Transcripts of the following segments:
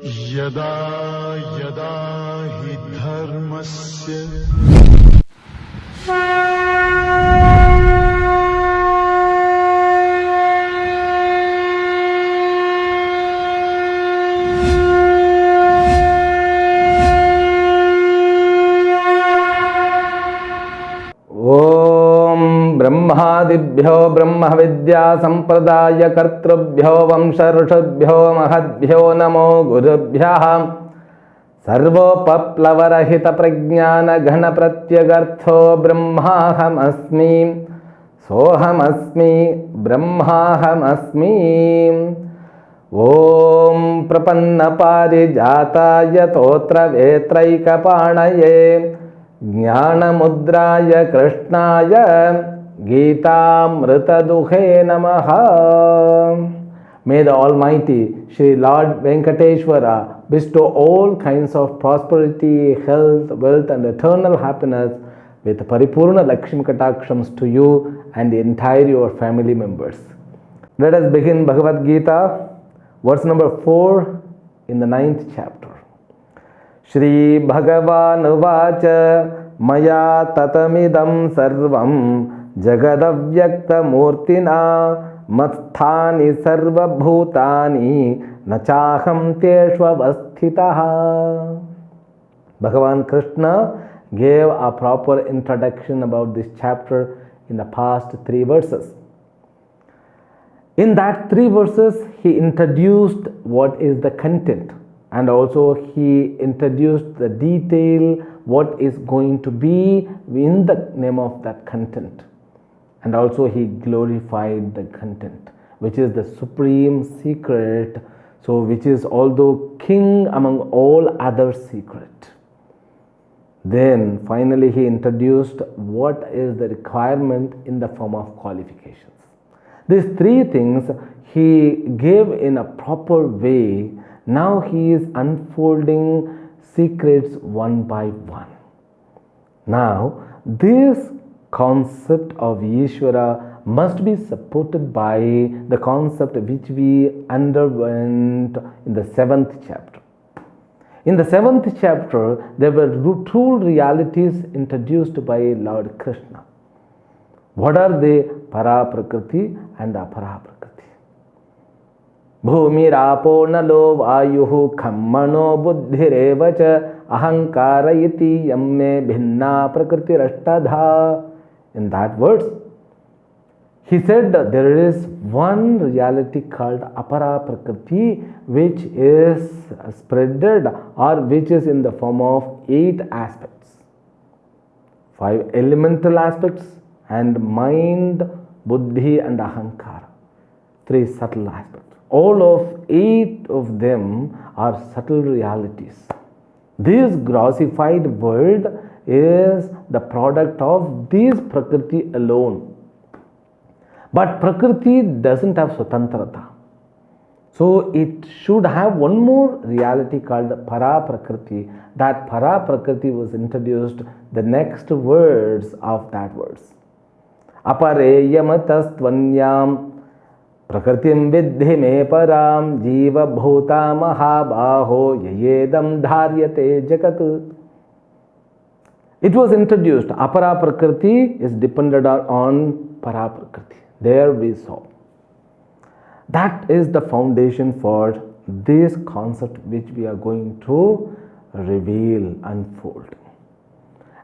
यदा यदा हि धर्मस्य ब्रह्मादिभ्यो ब्रह्म विद्या संप्रदाय कर्तृभ्यो वंश ऋषिभ्यो महद्भ्यो नमो गुरुभ्यः सर्वोपप्लवरहित प्रज्ञान घन प्रत्यगर्थो ब्रह्माहमस्मि सोहमस्मि ब्रह्माहमस्मि। ओम प्रपन्न पारिजाताय तोत्र वेत्रैकपाणये ज्ञानमुद्राय कृष्णाय गीतामृतदुहे नमः। May the Almighty Shri Lord Venkateshwara bestow all kinds of prosperity, health, wealth and eternal happiness with Paripurna Lakshmi Katakshams to you and the entire your family members. Let us begin Bhagavad Gita, verse number 4 in the 9th chapter. Shri Bhagavan Uvacha Maya Tatamidam Sarvam Jagadavyakta Murtina Matsthani Sarva Bhutani Nachaham Teshvavasthitaha. Bhagavan Krishna gave a proper introduction about this chapter in the past 3 verses. In that 3 verses, he introduced what is the content, and also he introduced the detail what is going to be in the name of that content. And also he glorified the content, which is the supreme secret, so which is although king among all other secret. Then finally he introduced what is the requirement in the form of qualifications. These 3 things he gave in a proper way. Now he is unfolding secrets one by one. Now this concept of Ishvara must be supported by the concept which we underwent in the 7th chapter. In the 7th chapter, there were true realities introduced by Lord Krishna. What are they? Para Prakriti and Apara Prakriti. Bhumirapo nalo vayuhu kammano buddhirevacha ahankara iti yamme bhinna prakriti rashtadha. In that verse, he said that there is one reality called Apara Prakriti, which is spreaded or which is in the form of 8 aspects. 5 elemental aspects and mind, buddhi and ahankara. 3 subtle aspects. All of 8 of them are subtle realities. This grossified world is the product of this Prakriti alone. But Prakriti doesn't have Swatantrata. So it should have one more reality called Para Prakriti. That Para Prakriti was introduced the next words of that verse. Apareyamatastvanyam Prakritim vidhi me param jiva bhuta mahabaho yayedam dharyate jagat. It was introduced. Apara Prakriti is dependent on Para Prakriti. There we saw. That is the foundation for this concept which we are going to reveal, unfold.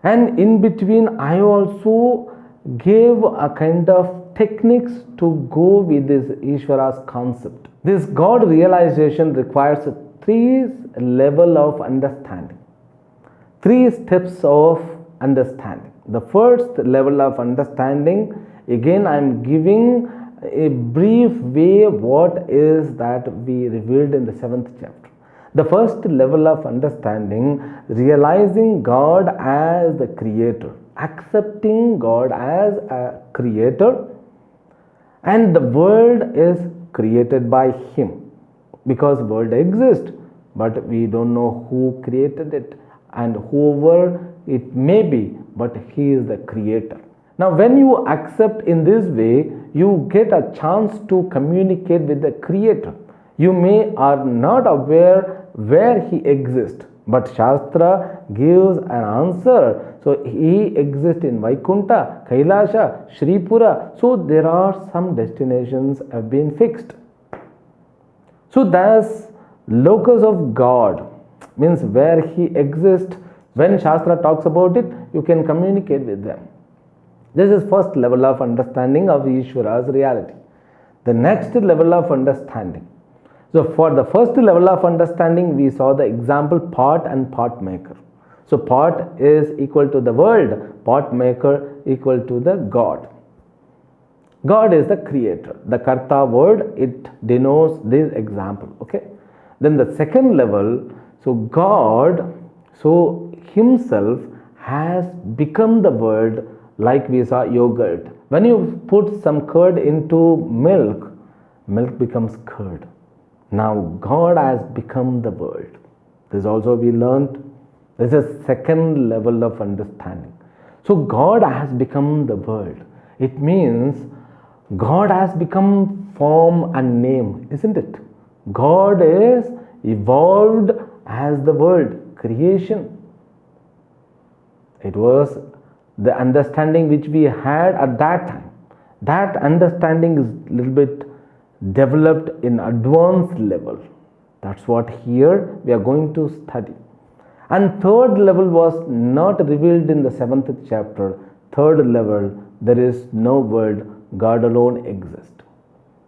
And in between, I also gave a kind of techniques to go with this Ishvara's concept. This God realization requires 3 levels of understanding. 3 steps of understanding. The first level of understanding, again I am giving a brief way what is that we revealed in the 7th chapter. The first level of understanding, realizing God as the creator, accepting God as a creator, and the world is created by him, because world exists but we don't know who created it, and whoever it may be, but he is the creator. Now when you accept in this way, you get a chance to communicate with the creator. You may are not aware where he exists. But Shastra gives an answer. So he exists in Vaikunta, Kailasha, Shripura. So there are some destinations have been fixed. So that's locus of God, means where he exists. When Shastra talks about it, you can communicate with them. This is first level of understanding of Ishvara's reality. The next level of understanding. So for the first level of understanding, we saw the example part and part maker. So part is equal to the world, part maker equal to the God. God is the creator. The Karta word, it denotes this example. Okay. Then the second level, so God, so himself has become the world, like we saw yogurt. When you put some curd into milk, milk becomes curd. Now God has become the world. This also we learned. This is second level of understanding. So God has become the world. It means God has become form and name, isn't it? God is evolved as the world, creation. It was the understanding which we had at that time. That understanding is a little bit developed in advanced level. That's what here we are going to study. And third level was not revealed in the 7th chapter. Third level, there is no world, God alone exists.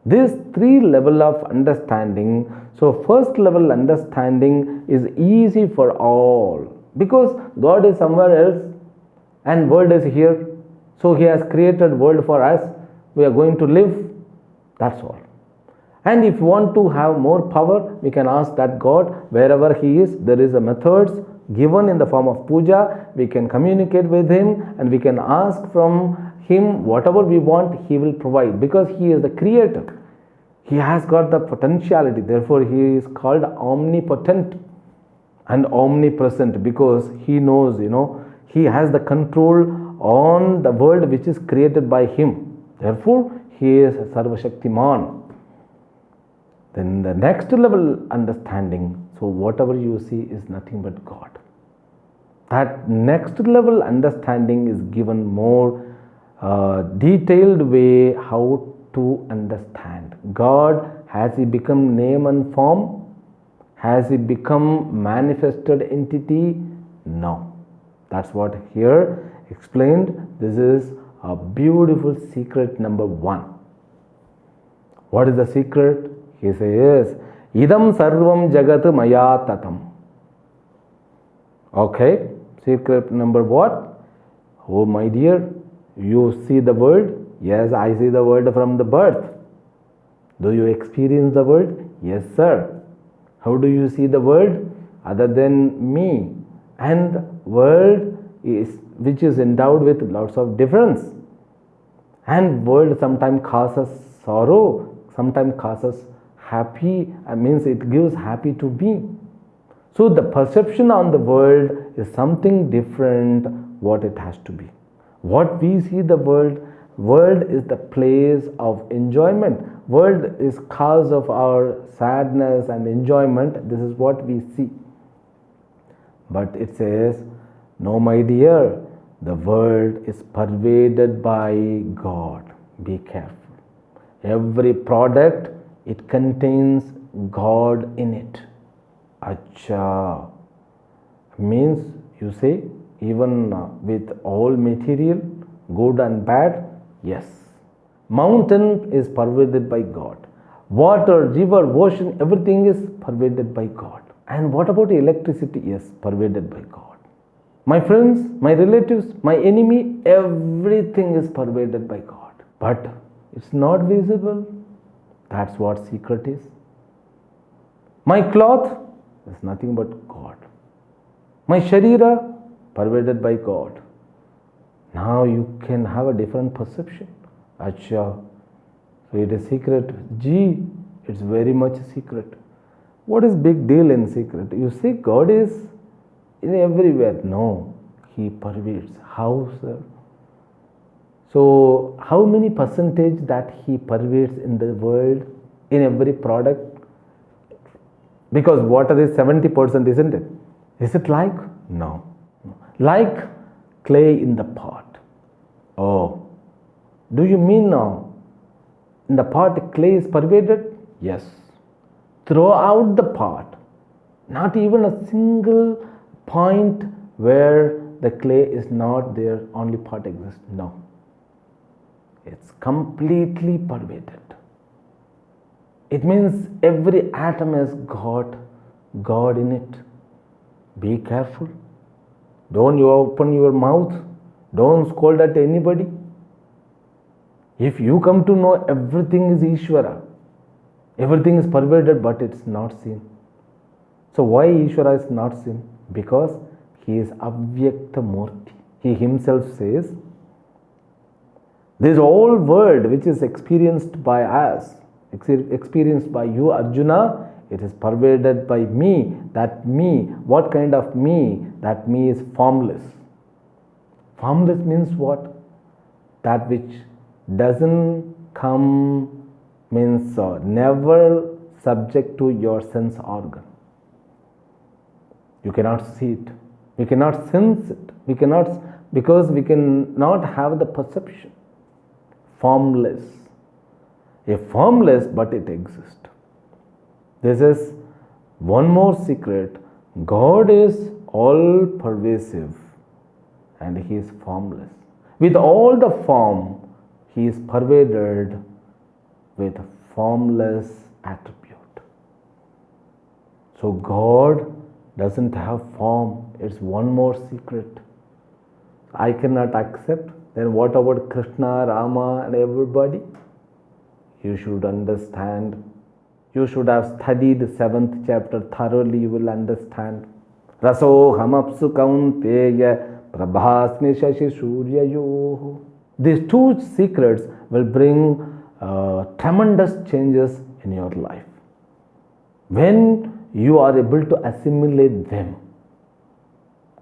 This three level of understanding. So first level understanding is easy for all, because God is somewhere else and world is here. So he has created world for us. We are going to live. That's all. And if you want to have more power, we can ask that God, wherever he is, there is a methods given in the form of puja. We can communicate with him and we can ask from him whatever we want, he will provide, because he is the creator. He has got the potentiality. Therefore, he is called omnipotent and omnipresent, because he knows, he has the control on the world which is created by him. Therefore, he is Sarvashaktiman. Then the next level understanding, so whatever you see is nothing but God. That next level understanding is given more detailed way how to understand. God, has he become name and form? Has he become manifested entity? No. That's what here explained. This is a beautiful secret number 1. What is the secret? He says, Idam sarvam jagat maya tatam. Okay, secret number what? Oh my dear, you see the world? Yes, I see the world from the birth. Do you experience the world? Yes, sir. How do you see the world? Other than me. And world is which is endowed with lots of difference. And world sometimes causes sorrow, sometimes causes happy, means it gives happy to me. So the perception on the world is something different what it has to be. What we see the world is the place of enjoyment. World is cause of our sadness and enjoyment. This is what we see. But it says, no my dear, the world is pervaded by God. Be careful. Every product, it contains God in it. Acha. Means, you say, even with all material, good and bad, yes. Mountain is pervaded by God. Water, river, ocean, everything is pervaded by God. And what about electricity? Yes, pervaded by God. My friends, my relatives, my enemy, everything is pervaded by God. But it's not visible. That's what secret is. My cloth is nothing but God. My sharira, pervaded by God. Now you can have a different perception. Acha. So it is secret. G, it's very much secret. What is big deal in secret? You see, God is in everywhere. No, he pervades. How, sir? So how many percentage that he pervades in the world, in every product? Because water is 70%, isn't it? Is it like? No. Like clay in the pot. Oh, do you mean now in the pot clay is pervaded? Yes. Throughout the pot, not even a single point where the clay is not there, only pot exists. No. It's completely pervaded. It means every atom has got God in it. Be careful. Don't you open your mouth. Don't scold at anybody. If you come to know everything is Ishvara, everything is pervaded but it's not seen. So why Ishvara is not seen? Because he is Avyakta Murti. He himself says, this whole world which is experienced by us, experienced by you Arjuna, it is pervaded by me. That me, what kind of me? That me is formless. Formless means what? That which doesn't come, means never subject to your sense organ. You cannot see it. We cannot sense it. We cannot, because we cannot have the perception. Formless. A formless, but it exists. This is one more secret. God is all pervasive and he is formless. With all the form, he is pervaded with formless attribute. So God doesn't have form. It's one more secret. I cannot accept. Then what about Krishna, Rama and everybody? You should understand. You should have studied the 7th chapter thoroughly. You will understand. Raso hamapsu kaunteya prabhasmi shashi suryayoh. These two secrets will bring tremendous changes in your life. When you are able to assimilate them.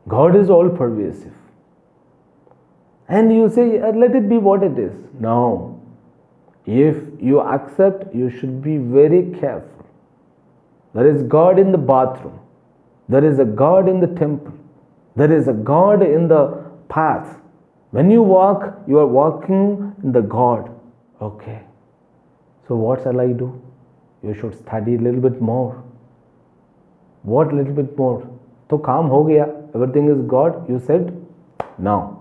God is all pervasive. And you say, let it be what it is. No. If you accept, you should be very careful. There is God in the bathroom. There is a God in the temple. There is a God in the path. When you walk, you are walking in the God. Okay. So what shall I do? You should study a little bit more. What little bit more? So काम हो गया. Everything is God. You said no.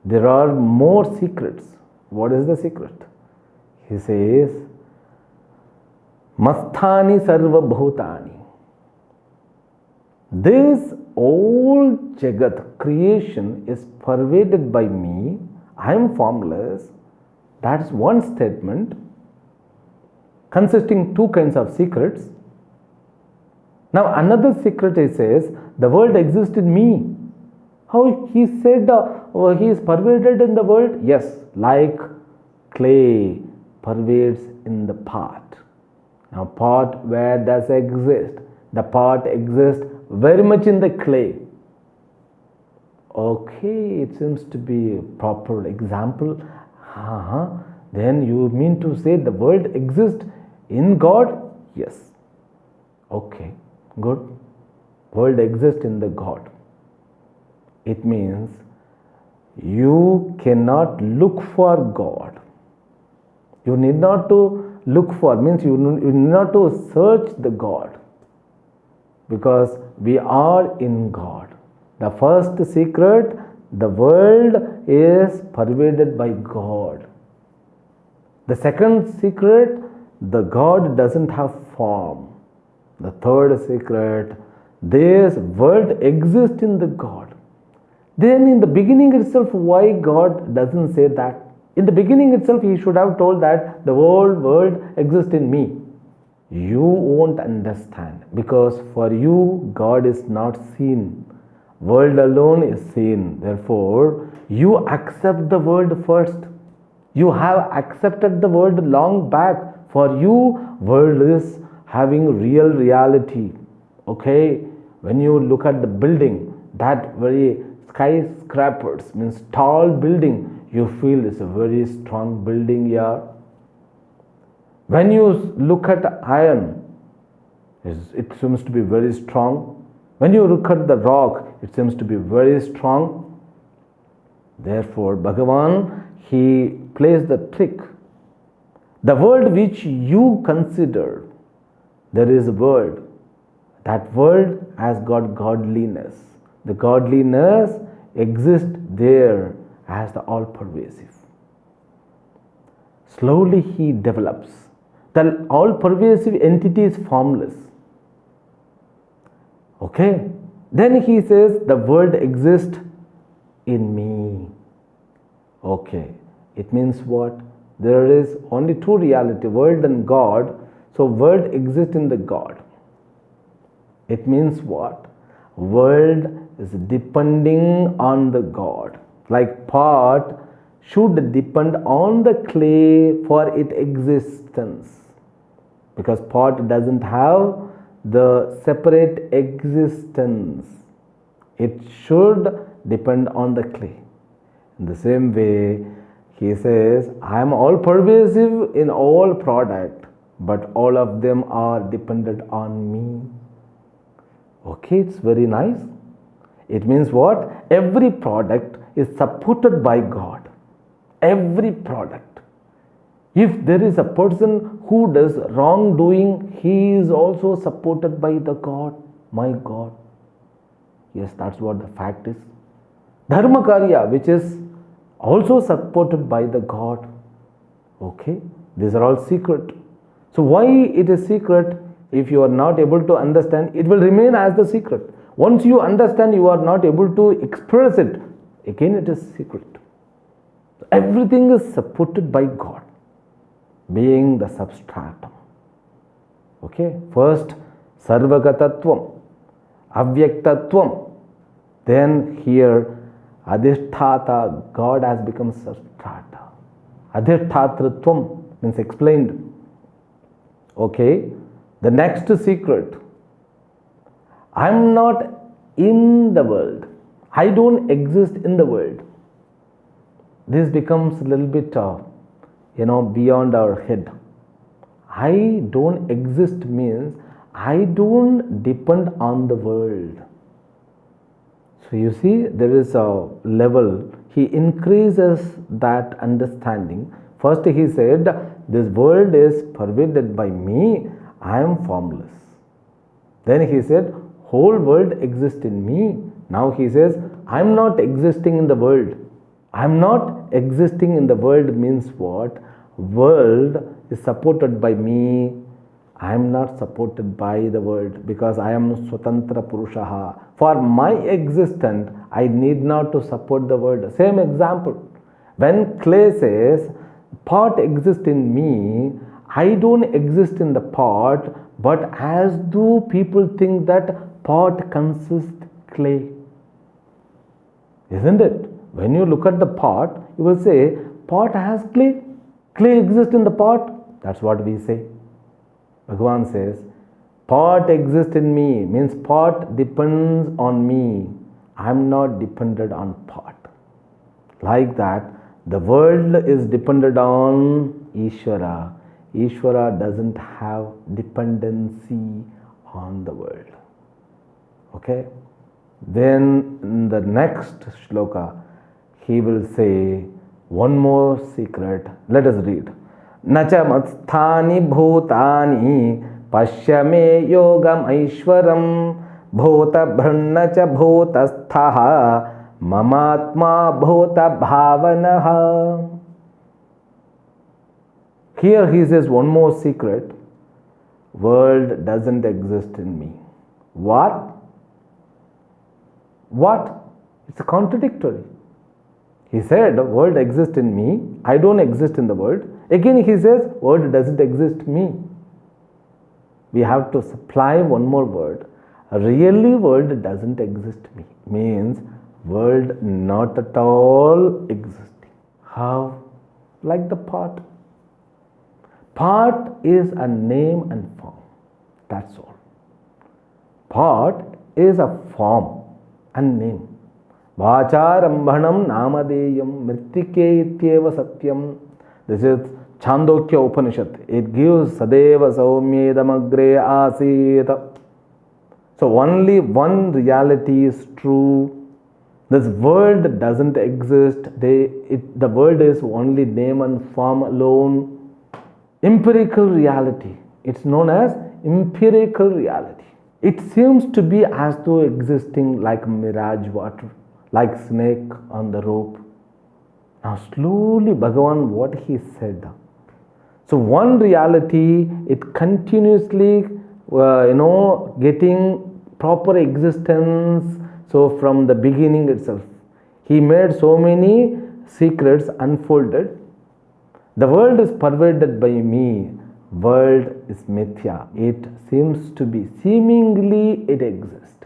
There are more secrets. What is the secret? He says, Masthani sarva bhutani. This whole Jagat, creation, is pervaded by me. I am formless. That's one statement consisting two kinds of secrets. Now another secret he says, the world exists in me. How he said he is pervaded in the world? Yes, like clay pervades in the pot. Now pot, where does it exist? The pot exists very much in the clay. Okay, it seems to be a proper example. Then you mean to say the world exists in God? Yes. Okay, good. World exists in the God. It means you cannot look for God. You need not to look for, means you need not to search the God. Because we are in God. The first secret, the world is pervaded by God. The second secret, the God doesn't have form. The third secret, this world exists in the God. Then in the beginning itself, why God doesn't say that? In the beginning itself, he should have told that the whole world exists in me. You won't understand, because for you, God is not seen. World alone is seen. Therefore, you accept the world first. You have accepted the world long back. For you, world is having real reality. Okay? When you look at the building, that very skyscrapers, means tall building, you feel it's a very strong building here. When you look at iron, it seems to be very strong. When you look at the rock, it seems to be very strong. Therefore, Bhagavan, he plays the trick. The world which you consider, there is a world. That world has got godliness. The godliness exists there as the all-pervasive. Slowly he develops. The all-pervasive entity is formless. Okay? Then he says, the world exists in me. Okay. It means what? There is only two reality, world and God. So world exists in the God. It means what? World is depending on the God. Like pot should depend on the clay for its existence. Because pot doesn't have the separate existence. It should depend on the clay. In the same way, he says, I am all pervasive in all product, but all of them are dependent on me. Okay, it's very nice. It means what? Every product is supported by God. Every product. If there is a person who does wrongdoing, he is also supported by the God, my God. Yes, that's what the fact is. Dharma Karya, which is also supported by the God. Okay, these are all secret. So why it is secret? If you are not able to understand, it will remain as the secret. Once you understand, you are not able to express it, again it is secret. Everything is supported by God, being the substratum. Okay, first Sarvagatatvam, Avyaktatvam, then here Adhisthata, God has become substrata. Adhishthatritvam means explained. Okay, the next secret, I am not in the world. I don't exist in the world. This becomes a little bit beyond our head. I don't exist means I don't depend on the world. So you see, there is a level. He increases that understanding. First he said, this world is pervaded by me. I am formless. Then he said, whole world exists in me. Now he says, I am not existing in the world. I am not existing in the world means what? World is supported by me. I am not supported by the world because I am Swatantra Purushaha. For my existence, I need not to support the world. Same example. When clay says, pot exists in me, I don't exist in the pot, but as do people think that pot consists clay. Isn't it? When you look at the pot, you will say, pot has clay. Clay exists in the pot. That's what we say. Bhagavan says, pot exists in me, means pot depends on me. I am not dependent on pot. Like that, the world is dependent on Ishvara. Ishvara doesn't have dependency on the world. Okay? Then in the next shloka, he will say one more secret. Let us read. Nacha matsthani bhutani pashyame yogam aishwaram bhuta bhrnacha bhutasthaha mamatma bhuta bhavanaha. Here he says one more secret. World doesn't exist in me. What? What? It's contradictory. He said, the world exists in me. I don't exist in the world. Again he says, world doesn't exist in me. We have to supply one more word. Really, world doesn't exist in me. Means, world not at all existing. How? Like the pot. Pot is a name and form. That's all. Pot is a form and name. Vacharambhanam namadeyam mrittike ityeva satyam. This is Chandogya Upanishad. It gives Sadeva Saumyedamagre Asita. So only one reality is true. This world doesn't exist. The world is only name and form alone. Empirical reality. It's known as empirical reality. It seems to be as though existing like mirage water, like snake on the rope. Now slowly Bhagavan, what he said. So one reality, it continuously, getting proper existence. So from the beginning itself, he made so many secrets unfolded. The world is pervaded by me. World is mithya. It seems to be, seemingly it exists,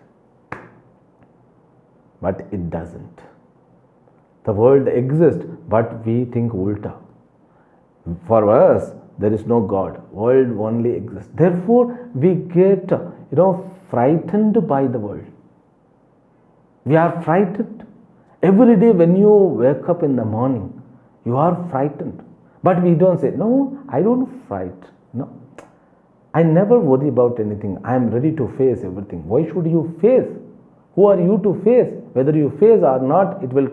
but it doesn't. The world exists, but we think ulta. For us, there is no God. World only exists. Therefore, we get, frightened by the world. We are frightened. Every day when you wake up in the morning, you are frightened. But we don't say, no, I don't fright. No. I never worry about anything. I am ready to face everything. Why should you face? Who are you to face? Whether you face or not, it will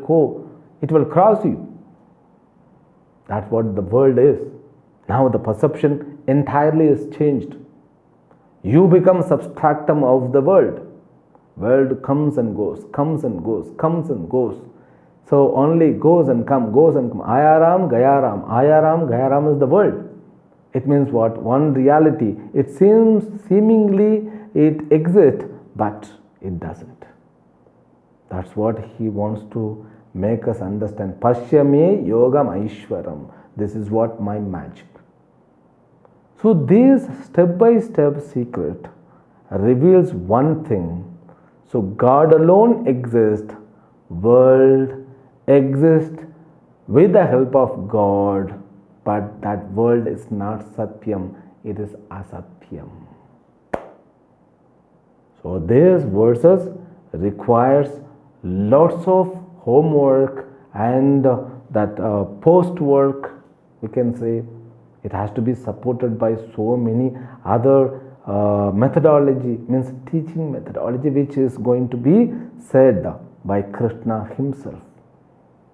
cross you. That's what the world is. Now the perception entirely is changed. You become substratum of the world. World comes and goes, comes and goes, comes and goes. So only goes and comes, goes and comes. Ayaram, Gayaram. Ayaram, Gayaram is the world. It means what? One reality. It seemingly it exists, but it doesn't. That's what he wants to make us understand. Pashyame yogam aishwaram. This is what my magic. So this step-by-step secret reveals one thing. So God alone exists. World exists with the help of God. But that world is not Satyam, it is Asatyam. So these verses requires lots of homework and that post work, we can say. It has to be supported by so many other methodology, means teaching methodology, which is going to be said by Krishna himself.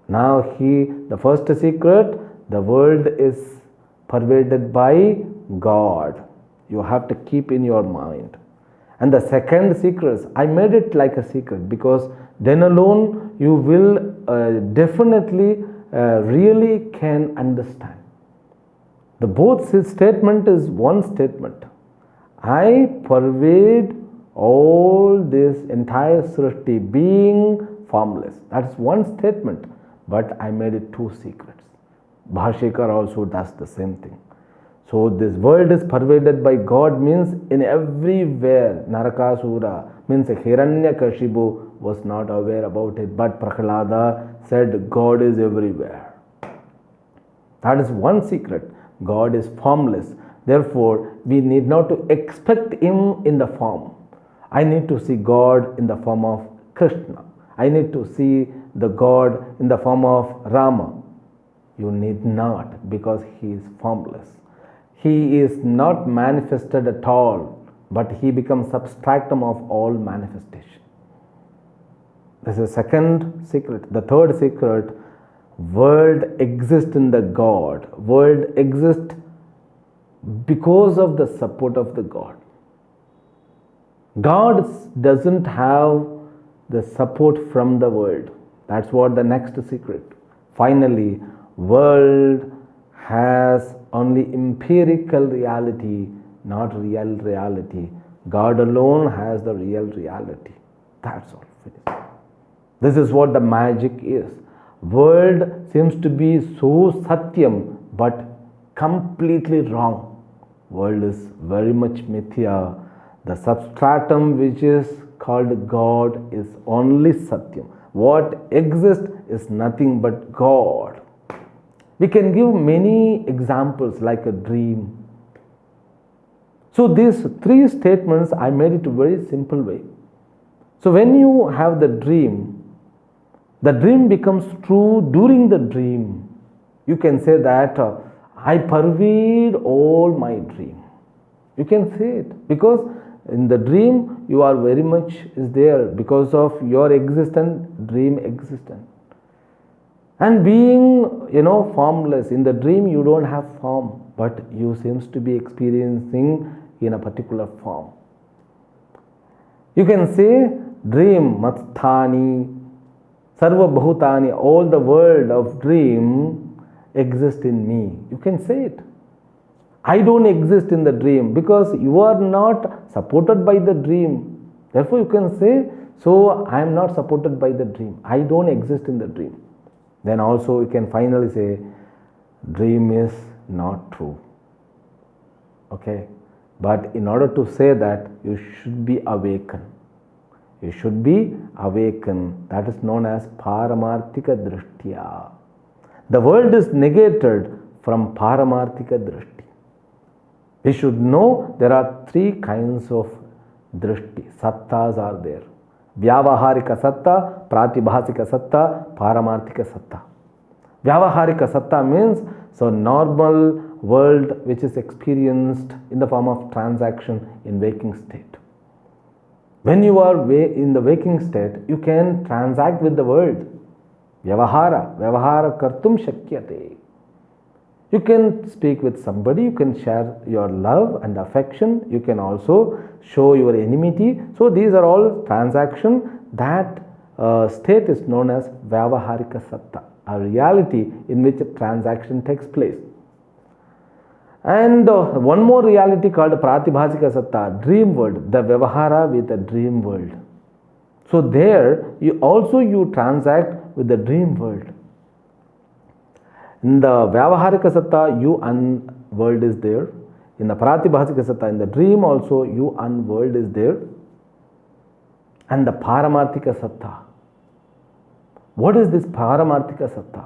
Now the first secret, the world is pervaded by God. You have to keep in your mind. And the second secret, I made it like a secret because then alone you will definitely really can understand. The both statement is one statement. I pervade all this entire Srishti being formless. That's one statement, but I made it two secrets. Bhashikar also does the same thing. So this world is pervaded by God means in everywhere. Narakasura means Hiranyakashipu was not aware about it, but Prahlada said God is everywhere. That is one secret. God is formless. Therefore, we need not to expect him in the form. I need to see God in the form of Krishna. I need to see the God in the form of Rama. You need not, because he is formless. He is not manifested at all, but he becomes substratum of all manifestation. This is the second secret. The third secret, world exists in the God. World exists because of the support of the God. God doesn't have the support from the world. That's what the next secret. Finally, world has only empirical reality, not real reality. God alone has the real reality. That's all. This is what the magic is. World seems to be so satyam, but completely wrong. World is very much mithya. The substratum which is called God is only satyam. What exists is nothing but God. We can give many examples like a dream. So these three statements, I made it a very simple way. So when you have the dream becomes true during the dream. You can say that I pervade all my dream. You can say it because in the dream you are very much is there because of your existence, dream existence. And being, formless, in the dream you don't have form, but you seems to be experiencing in a particular form. You can say dream, matsthani, sarva bhutani, all the world of dream exist in me. You can say it. I don't exist in the dream because you are not supported by the dream. Therefore you can say, so I am not supported by the dream. I don't exist in the dream. Then also you can finally say, dream is not true. Okay. But in order to say that, you should be awakened. You should be awakened. That is known as paramarthika drishtya. The world is negated from paramarthika drishti. We should know there are three kinds of drishti. Sattas are there. Vyavaharika satta, pratibhasika satta, paramarthika satta. Vyavaharika satta means so normal world which is experienced in the form of transaction in waking state. When you are in the waking state, you can transact with the world. Vyavahara kartum shakyate. You can speak with somebody, you can share your love and affection, you can also show your enmity. So these are all transactions. That state is known as Vyavaharika Satta, a reality in which a transaction takes place. And one more reality called Pratibhasika Satta, dream world, the Vyavahara with the dream world. So there you transact with the dream world. In the Vyavaharika Satta, you and world is there. In the Pratibhasika Satta, in the dream also, you and world is there. And the Paramarthika Satta. What is this Paramarthika Satta?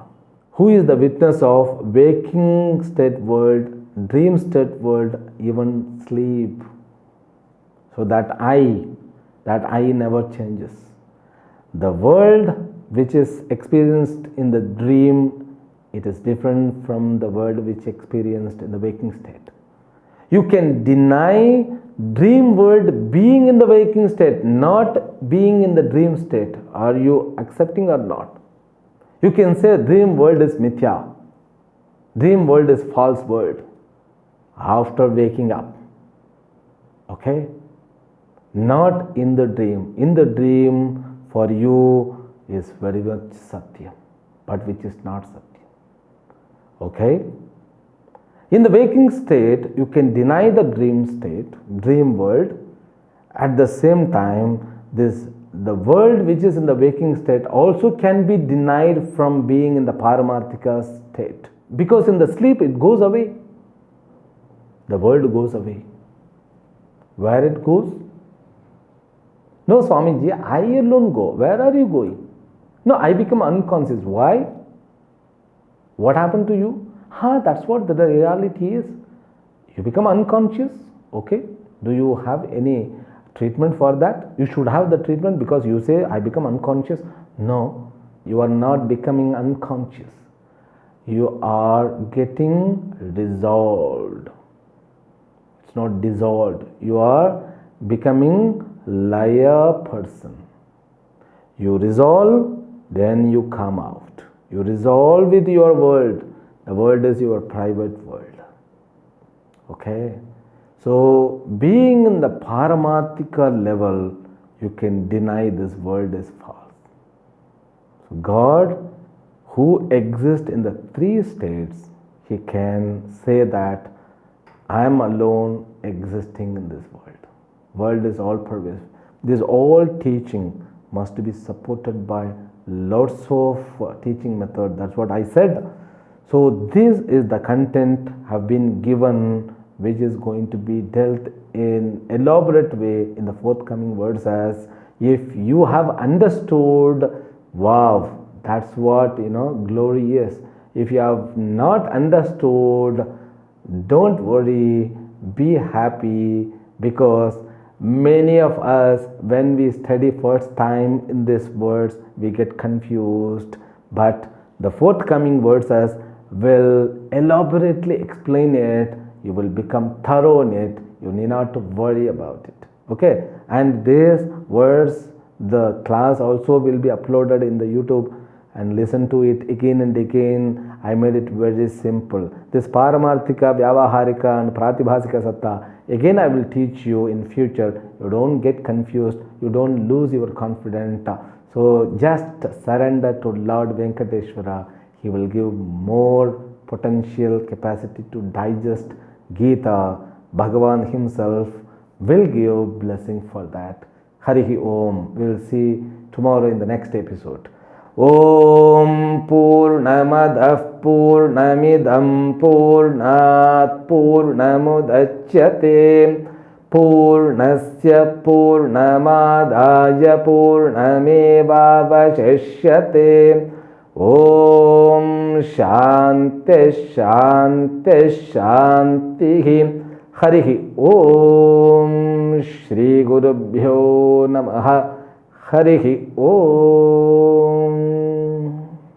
Who is the witness of waking state world, dream state world, even sleep? So that I never changes. The world which is experienced in the dream, it is different from the world which experienced in the waking state. You can deny dream world being in the waking state, not being in the dream state. Are you accepting or not? You can say dream world is mithya. Dream world is false world after waking up. Okay? Not in the dream. In the dream for you is very much Satya, but which is not Satya. Okay? In the waking state, you can deny the dream state, dream world. At the same time, the world which is in the waking state also can be denied from being in the Paramarthika state. Because in the sleep, it goes away. The world goes away. Where it goes? No, Swamiji, I alone go. Where are you going? No, I become unconscious. Why? What happened to you? That's what the reality is. You become unconscious. Okay. Do you have any treatment for that? You should have the treatment because you say, I become unconscious. No, you are not becoming unconscious. You are getting dissolved. It's not dissolved. You are becoming liar person. You resolve, then you come out. You resolve with your world. The world is your private world. Okay? So, being in the Paramarthika level, you can deny this world is false. So, God, who exists in the three states, He can say that I am alone existing in this world. World is all pervasive. This all teaching must be supported by lots of teaching method. That's what I said. So this is the content have been given, which is going to be dealt in elaborate way in the forthcoming words. As if you have understood, wow, that's what glory is. If you have not understood, don't worry, be happy, because many of us, when we study first time in these words, we get confused. But the forthcoming words as will elaborately explain it. You will become thorough in it. You need not to worry about it. Okay, and these words, the class also will be uploaded in the YouTube, and listen to it again and again. I made it very simple. This Paramarthika, Vyavaharika and Pratibhasika Satta, again I will teach you in future. You don't get confused, you don't lose your confidence. So just surrender to Lord Venkateshwara. He will give more potential capacity to digest Gita. Bhagavan himself will give blessing for that. Harihi Om. We will see tomorrow in the next episode. Om Purnamadah Purnamidam Purnat Purnamudachyate Purnasya Purnamadaya Purnamevavashishyate. Om Shanti Shanti Shanti. Harihi Om. Shri Gurubhyo Namaha. Harihi Om.